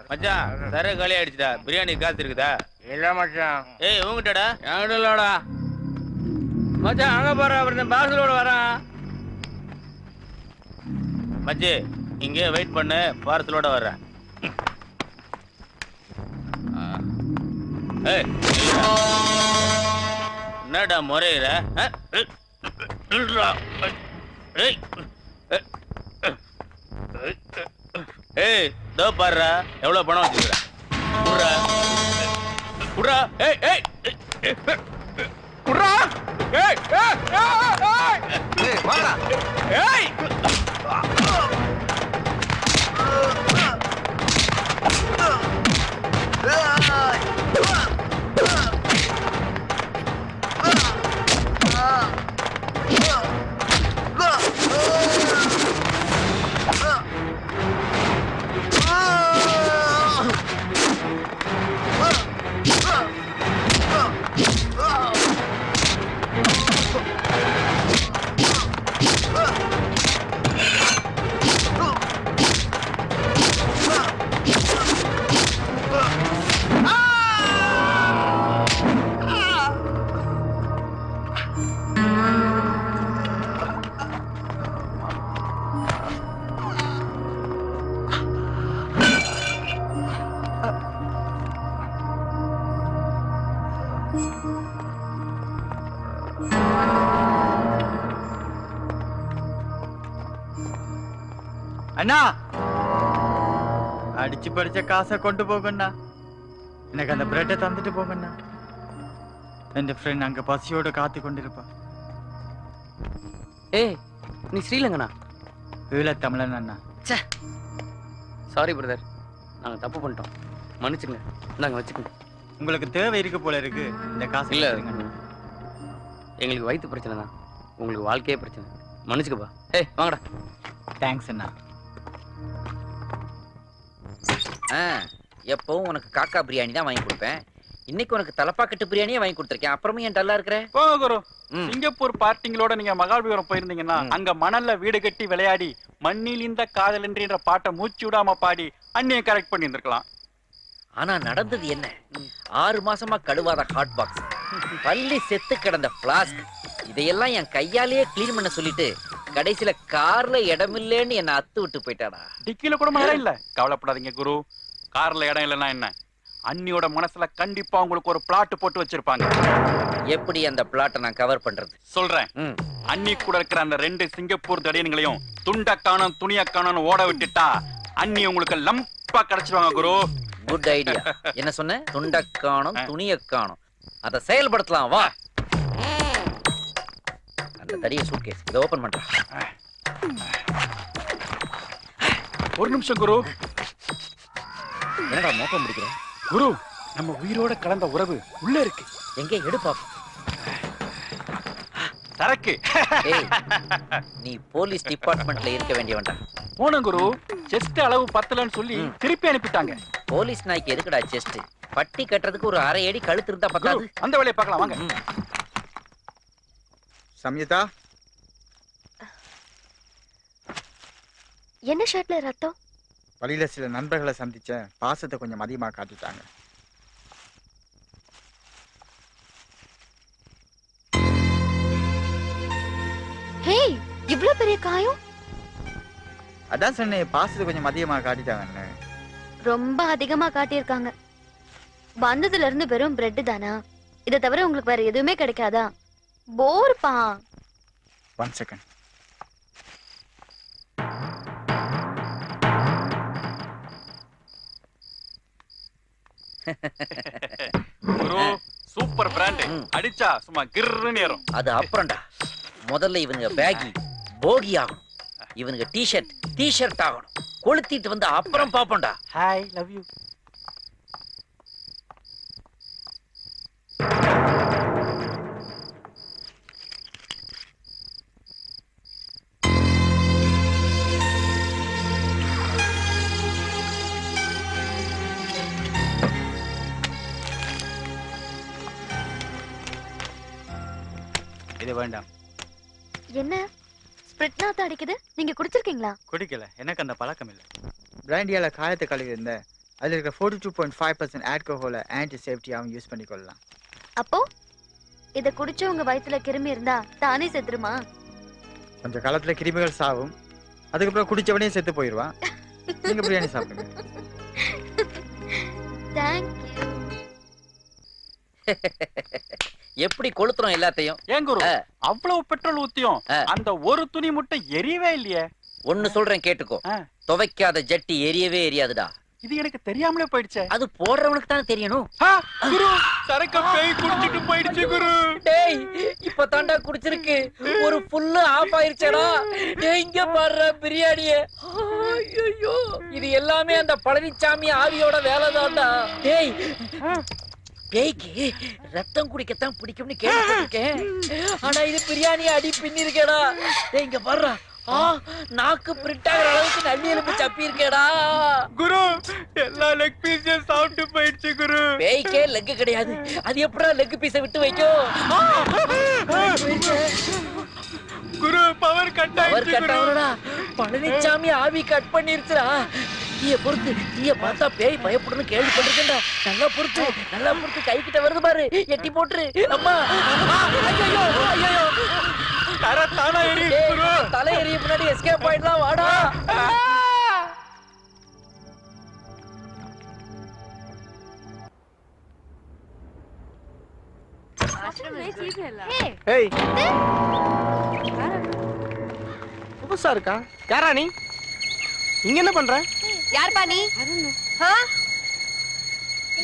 மச்சான் சரே காலி ஆயிடுச்சுடா. பிரியாணி காத்து இருக்குதா? இல்ல மச்சான். ஏய் உங்ககிட்டடா? என்கிட்டலடா. மச்சான் அங்க போற அப்புறம் பார்சலோட வரான். மச்சி இங்கே வெயிட் பண்ணு, பார்சலோட வர்றேன். ஏய் என்னடா முறையிற? ஏய் தோ பாருடா எவ்வளவு பணம் வச்சுக்கிறேன். குடுறா ஏய் ஏய் குடுறா ஏய் ஏய் வாடா ஏய் அண்ணா அடிச்சு படிச்ச காசை கொண்டு போகண்ணா. எனக்கு அந்த பிரெட்டை தந்துட்டு போகண்ணா. என் ஃப்ரெண்ட் அங்க பசியோட காத்து கொண்டிருப்பா. ஏய் நீ ஸ்ரீலங்கனா? ஈழ தமிழன் அண்ணா. சாரி பிரதர், நாங்க தப்பு பண்ணிட்டோம், மன்னிச்சுங்க. நாங்க வச்சுக்கோங்க. உங்களுக்கு தேவை இருக்கு போல இருக்கு. இந்த காசு இல்ல, எங்களுக்கு வயிற்று பிரச்சனை தான், உங்களுக்கு வாழ்க்கையே பிரச்சனை. மன்னிச்சுக்கப்பா. ஏய் வாங்கடா. தேங்க்ஸ் அண்ணா. எப்பவும் உனக்கு காக்கா பிரியாணி தான் வாங்கி கொடுப்பேன். இன்னைக்கு உனக்கு தலப்பாக்கட்டு பிரியாணியே வாங்கி கொடுத்துருக்கேன். அப்புறமே ஏன் டல்லா இருக்கிற? போங்க குரு. சிங்கப்பூர் பார்ட்டிங்களோட நீங்க மகாபலிபுரம் போயிருந்தீங்கன்னா அங்க மணல்ல வீடு கட்டி விளையாடி மண்ணில் இந்த காதல் என்ற பாட்டை மூச்சு விடாம பாடி அண்ணியை கரெக்ட் பண்ணி இருந்திருக்கலாம். ஆனா நடந்தது என்ன? 6 மாசமா கழுவாத ஹாட் பாக்ஸ், பள்ளி செத்து கிடந்த பிளாஸ்க், இதையெல்லாம் என் கையாலேயே கிளீன் பண்ண சொல்லிட்டு கடைசியில கார்ல இடமில்லேன்னு என்ன அத்து விட்டு போயிட்டாடா. டிக்கில கூட இடம் இல்ல. கவலைப்படாதீங்க குரு, கார்ல இடம் இல்லைன்னா என்ன, அண்ணியோட மனசுல கண்டிப்பா உங்களுக்கு ஒரு பிளாட் போட்டு வச்சிருப்பாங்க. எப்படி அந்த பிளாட்டை நான் கவர் பண்றது? சொல்றேன். அண்ணி கூட இருக்கிற அந்த 2 சிங்கப்பூர் தடியன்களையும் துண்டக்கானம் துணியக்கானு ஓட விட்டுட்டா அண்ணி உங்களுக்கு லம்பா கிடைச்சிருவாங்க குரு. Good idea. என்ன சொன்ன? துண்டக்கானம் துணியக்கானம். அதை செயல்படுத்தலாம் வா. அந்த தடிய சூட்கேஸ் இதை ஓபன் பண்றேன். ஒரு நிமிஷம் குரு. என்னடா மோப்பம் பிடிக்கிறேன்? குரு, நம்ம உயிரோட கலந்த உறவு உள்ள இருக்கு. எங்கே எடுப்பா? சரக்கு. நீ போலீஸ் டிபார்ட்மெண்ட்ல இருக்க வேண்டியவன்டா. போன குரு, செஸ்ட் அளவு பத்தலன்னு சொல்லி திருப்பி அனுப்பிட்டாங்க. போலீஸ் நாய்க்கு எதுக்குடா செஸ்ட்? பட்டி கட்டுறதுக்கு ஒரு 1/2 அடி கழுத்து இருந்தா பத்தாது. அந்த வேலையை பார்க்கலாம் வாங்க. சம்யுதா, என்ன ஷர்ட்ல ரத்தம்? வழியில சில நண்பர்களை சந்திச்சேன். பாசத்தை கொஞ்சம் அதிகமா காட்டிட்டாங்க. ஹேய், இவ்ளோ பெரிய காயம்? அதான் சொன்னேன், பாசத்தை கொஞ்சம் அதிகமா காட்டிட்டாங்கன்னு. ரொம்ப அதிகமா காட்டியிருக்காங்க. வந்ததுல இருந்து வெறும் பிரெட் தானா? இதை தவிர உங்களுக்கு வேற எதுவுமே கிடைக்காதா? போர்ப்பா. 1 செகண்ட். குரு, சூப்பர் பிராண்ட். அடிச்சா சும்மா கிர்ன்னு ஏறும். அது அப்புறம்டா. முதல்ல இவனுங்க பேகி போகி ஆகணும். இவனுங்க டி-ஷர்ட் ஆகணும். கொளுத்திட்டு வந்து அப்புறம் பாப்போம்டா. Hi, love you. இது வேண்டாம். என்ன? ஸ்பிரிட் நாத்தம் அடிக்குது. நீங்க குடிச்சிருக்கீங்களா? குடிக்கல, எனக்கு அந்த பழக்கம் இல்லை. பிராண்டியால காயத்தை கழுவி இருந்தேன். அதில் இருக்கிற 42.5% ஆல்கஹோலை ஆன்டி சேஃப்டியாகவும் யூஸ் பண்ணிக்கொள்ளலாம். அப்போ இத குடிச்சு உங்க வயித்துல கிருமி இருந்தா தானே செத்துருமா? கொஞ்சம் காலத்துல கிருமிகள் சாவும், அதுக்கப்புறம் குடிச்சவனே செத்து போயிடுவான். நீங்க பிரியாணி சாப்பிடுங்க. தேங்க்யூ. எப்படி கொளுத்துறோம் எல்லாத்தையும். ஏன் குரு அவ்வளவு பெட்ரோல் ஊத்தியும் அந்த ஒரு துணி முட்டை எரியவே இல்லையே. ஒன்னு சொல்றேன் கேட்டுக்கோ. துவைக்காத ஜட்டி எரியவே எரியாதுடா. இது எனக்கு தெரியாமலே போயிடுச்சே. அது போடுறவனுக்கு தானே தெரியணும். குரு சரக்க பேய் குடிச்சிட்டு போயிடுச்சு குரு. டேய் இப்ப தாண்டா குடிச்சிருக்கு, ஒரு ஃபுல்லு ஆஃப் ஆயிருச்சேடா. டேய் இங்க பாரு பிரியாணிய. ஐயோ இது எல்லாமே அந்த பழனிச்சாமி ஆவியோட வேலை தான்டா. டேய் பேய்க்கு ரத்தம் குடிக்கத்தான் பிடிக்கும்னு கேள்விப்பட்டிருக்கேன். ஆனா இது பிரியாணி அடி பின்னி இருக்கேடா. டேய் இங்க பாருடா, நாக்கு பிரிண்ட் ஆகிற அளவுக்கு நல்லி எலும்பு சப்பி இருக்கேடா. குரு எல்லா லெக் பீஸையும் சாப்பிட்டு போயிடுச்சு குரு. பேய்க்கே லெக் கிடையாது, அது எப்படா லெக் பீஸை விட்டு வைக்கும்? குரு பவர் கட் ஆயிடுச்சுடா. பழனிச்சாமி ஆவி கட் பண்ணிருச்சுடா. தீய பொறுத்து, தீய பார்த்தா பேய் பயப்படுன்னு கேள்விப்பட்டிருக்கேன்டா. நல்லா பொறுத்து, நல்லா பொறுத்து. கை கிட்ட வருது பாரு, எட்டி போட்டுரு. அம்மா ஐயோ ஐயோ தலை எரிய முன்னாடி எஸ்கேப் ஆயிடலாம். வாடா. புதுசா இருக்கா? யாரா நீ? இங்க என்ன பண்ற? யார்ப்பா நீ?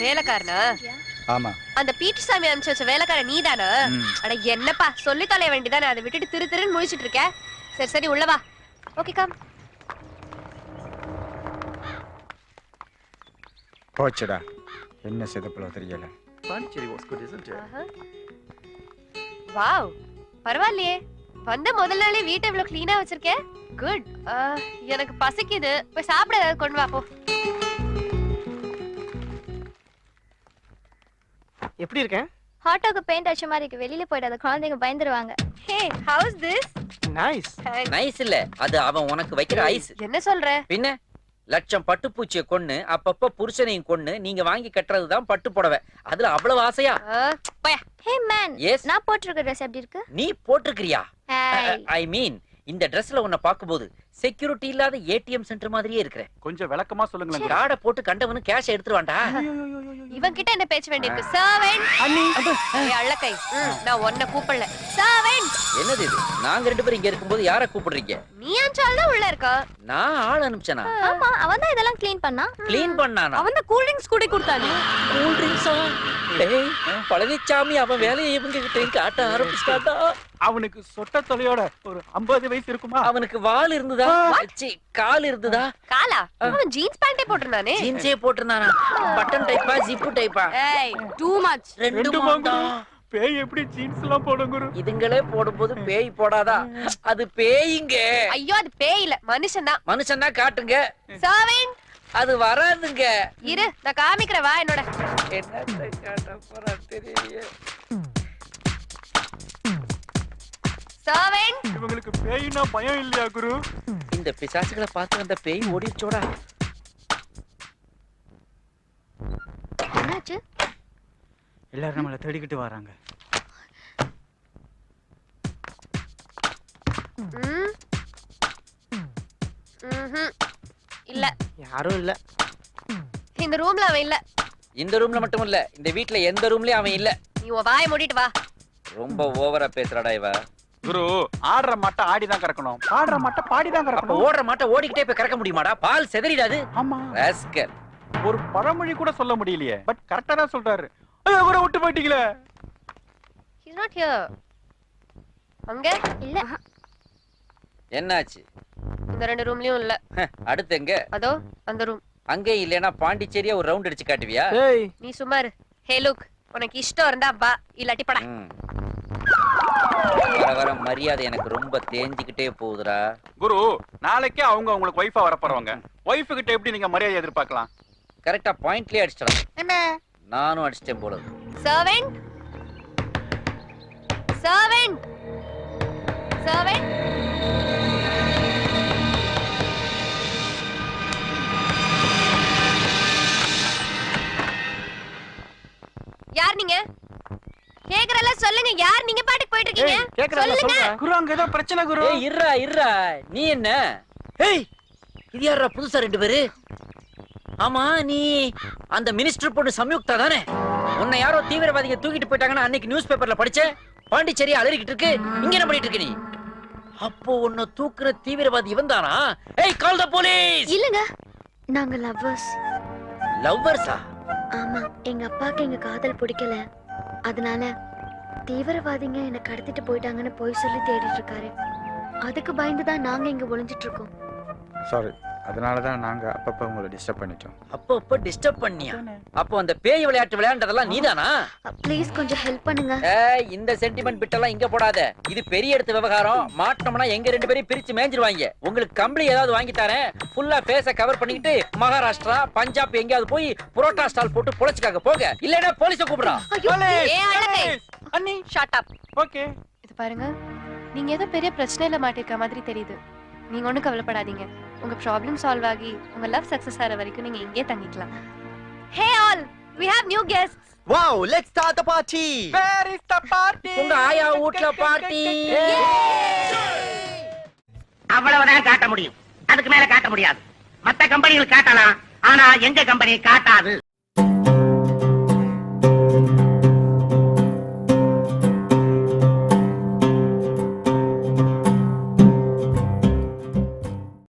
வேலைக்காரனா? ஆமா. அந்த பீட்டர் சாமி அனுப்பிச்சு வச்ச வேலைக்காரன் நீதானா? அட என்னப்பா சொல்லி தொலைய வேண்டியதானே, அதை விட்டுட்டு திரு திருன்னு முழிச்சிட்டு இருக்க. சரி சரி உள்ள வா. Okay come. போச்சுடா, என்ன செதப்பலோ தெரியல. வாவ் பரவாயில்லையே, வந்த முதல் நாளே வீட்டை இவ்வளவு கிளீனா வச்சிருக்கேன். குட். எனக்கு பசிக்குது, போய் சாப்பிட ஏதாவது கொண்டு வா போ. எப்படி இருக்கேன்? ஹாட்டோக்கு பெயிண்ட் அடிச்ச மாதிரி இருக்கு. வெளியில போயிடாத, குழந்தைங்க பயந்துருவாங்க. ஹே ஹவுஸ் திஸ்? நைஸ். நைஸ் இல்ல, அது அவன் உனக்கு வைக்கிற ஐஸ். என்ன சொல்ற? பின்ன லட்சம் பட்டுப்பூச்சியை கொன்னு அப்பப்ப புருஷனையும் கொன்னு நீங்க வாங்கி கட்டுறதுதான் பட்டு புடவை. அதுல அவ்வளவு ஆசையா? Hey man, yes. நான் போட்டிருக்க ட்ரெஸ் எப்படி இருக்கு? நீ போட்டிருக்கிறியா? ஹாய். ஐ மீன் இந்த ட்ரெஸ்ல உன்னை பாக்கும்போது செக்யூரிட்டி இல்லாத ஏடிஎம் சென்டர் மாதிரியே இருக்கிற. கொஞ்சம் விளக்கமா சொல்லுங்களேன். கார்டை போட்டு கண்டவனு கேஷ் எடுத்துருவான்டா. இவன் கிட்ட என்ன பேச்சு வேண்டி இருக்கு? சர்வெண்ட் அண்ணி. ஏய் அள்ளக்கை, நான் உன்னை கூப்பிடல. சர்வெண்ட். என்னது இது? நாங்க ரெண்டு பேரும் இங்க இருக்கும்போது யாரை கூப்பிடுறீங்க? நீ அஞ்சால் தான் உள்ள இருக்க. நான் ஆள் அனுப்பிச்சனா? ஆமா, அவன் தான் இதெல்லாம் க்ளீன் பண்ணா. க்ளீன் பண்ணானா? அவன் தான் கூல் ட்ரிங்க்ஸ் கூட கொடுத்தானே. கூல் ட்ரிங்க்ஸா? டேய் பழனிச்சாமி அவன் வேலையை இவங்க கிட்ட காட்ட ஆரம்பிச்சிட்டாடா. அவனுக்கு சொட்ட தொலையோட ஒரு 50 வயசு இருக்குமா? அவனுக்கு வால் இருந்ததா? சி கால் இருந்ததா? காலா? அவன் ஜீன்ஸ் பேண்டே போட்டுறானே. ஜீன்ஸே போட்டுறானா? பட்டன் டைப்பா ஜிப்பு டைப்பா? ஏய் டூ மச். ரெண்டுமா? பேய் எப்படி ஜீன்ஸ் எல்லாம் போடும் குரு? இதுங்களே போடும்போது பேய் போடாதா? அது பேய்ங்க. ஐயோ அது பேய் இல்ல, மனுஷன்தான். மனுஷன்னா காட்டுங்க. சர்வெண்ட். அது வராதுங்க. இரு நான் காமிக்கிறேன், வா என்னோட. என்னத்தை காட்ட போறா தெரியலையே. சர்வெண்ட். இவங்களுக்கு பேய்னா பயம் இல்லையா குரு? இந்த பிசாசுகளை பார்த்து அந்த பேய் ஓடிச்சோடா. என்னாச்சு? எல்லாரும் நம்மளை தேடிக்கிட்டு வராங்க. இல்ல யாரும் இல்ல. இந்த ரூம்ல அவன் இல்ல. இந்த ரூம்ல மட்டும் இல்ல, இந்த வீட்ல எந்த ரூம்லயும் அவன் இல்ல. நீ உன் வாயை மூடிட்டு வா. ரொம்ப ஓவரா பேசுறாடா இவ. குரு ஆடுற மாட்டை ஆடிதான் கறக்கணும், பாடுற மாட்டை பாடிதான் அப்ப கறக்கணும். ஓடுற மாட்டை ஓடிக்கிட்டே போய் கறக்க முடியுமாடா? பால் செதறிடாது. ஆமா. ராஸ்கல். ஒரு பழமொழி கூட சொல்ல முடியலையே, பட் கரெக்டா தான் சொல்றாரு. ஐயோ குரு விட்டு போயிட்டீங்களே. He's not here. அங்க இல்ல. என்னாச்சு? இந்த ரெண்டு ரூம்லயும் இல்ல. அடுத்து எங்க? அதோ அந்த ரூம். அங்கே இல்லனா பாண்டிச்சேரியா ஒரு ரவுண்ட் அடிச்சு காட்டுவியா? ஏய் நீ சும்மா இரு. ஹே லுக், உனக்கு இஷ்டம் இருந்தா வா, இல்லாட்டி படா. வர வர மரியாதை எனக்கு ரொம்ப தேஞ்சிக்கிட்டே போகுதுடா. குரு நாளைக்கே அவங்க உங்களுக்கு ஒய்ஃபா வர போறவங்க. ஒய்ஃப் கிட்ட எப்படி நீங்க மரியாதை எதிர்பார்க்கலாம்? கரெக்டா பாயிண்ட்லயே அடிச்சிடலாம். என்ன? நானும் அடிச்சிட்டேன் போல. சர்வெண்ட். சர்வெண்ட். சர்வெண்ட். சொல்லுங்க யார் நீங்க பாட்டுக்கு போயிட்டு இருக்கீங்க கேக்குறாங்க சொல்றேன் குரு அங்க ஏதோ பிரச்சனை குரு ஏய் இருடா நீ என்ன ஏய் இது யாரா புதுசா ரெண்டு பேரு ஆமா நீ அந்த மினிஸ்டர் பொண்ணு சம்யுக்தா தானே உன்னை யாரோ தீவிரவாதிங்க தூக்கிட்டு போயிட்டாங்கன்னா அன்னைக்கு நியூஸ் பேப்பர்ல படிச்சேன் பாண்டிச்சேரி அலறிக்கிட்டு இருக்கு இங்க என்ன பண்ணிட்டு இருக்க நீ அப்போ உன்னை தூக்குற தீவிரவாதி இவன் தானா ஏய் கால் தி போலீஸ் இல்லங்க நாங்க லவ்வர்ஸ். லவ்வர்ஸா ஆமா, எங்க அப்பாக்கு எங்க காதல் பிடிக்கல. அதனால தீவிரவாதிங்க என்ன கடத்திட்டு போயிட்டாங்கன்னு போய் சொல்லி தேடிட்டு இருக்காரு. அதுக்கு பயந்துதான் நாங்க இங்க ஒளிஞ்சிட்டு இருக்கோம். சாரி, அதனால தான் நாங்க அப்பப்ப உங்களை டிஸ்டர்ப் பண்ணிட்டோம். அப்போ டிஸ்டர்ப் பண்ணியா? அப்போ அந்த பேய் விளையாட்டு விளையாண்டதெல்லாம் நீதானா? ப்ளீஸ் கொஞ்சம் ஹெல்ப் பண்ணுங்க. ஏய் இந்த சென்டிமெண்ட் பிட்டெல்லாம் இங்க போடாத. இது பெரிய இடத்து விவகாரம். மாட்டோம்னா எங்க ரெண்டு பேரையும் பிரிச்சு மேஞ்சிருவாங்க. உங்களுக்கு கம்பளி ஏதாவது வாங்கி தரேன். ஃபுல்லா ஃபேஸ கவர் பண்ணிக்கிட்டு மகாராஷ்டிரா பஞ்சாப் எங்கயாவது போய் புரோட்டா ஸ்டால் போட்டு பொழைச்சுக்காக போங்க. இல்லைன்னா போலீஸை கூப்பிடுறா. அண்ணி ஷட் அப். ஓகே இது பாருங்க, நீங்க ஏதோ பெரிய பிரச்சனையில மாட்டிருக்க மாதிரி தெரியுது. நீங்க ஒண்ணும் கவலைப்படாதீங்க. உங்க ப்ராப்ளம் சால்வ் ஆகி உங்க லவ் சக்சஸ் ஆற வரைக்கும் நீங்க இங்கே தங்கிக்கலாம். Hey all, we have new guests. Wow, let's start the party. Where is the party? உங்க ஆயா வீட்ல பார்ட்டி. அவ்வளவுதான் காட்ட முடியும், அதுக்கு மேல காட்ட முடியாது. மத்த கம்பெனிகள் காட்டலாம், ஆனா எங்க கம்பெனி காட்டாது.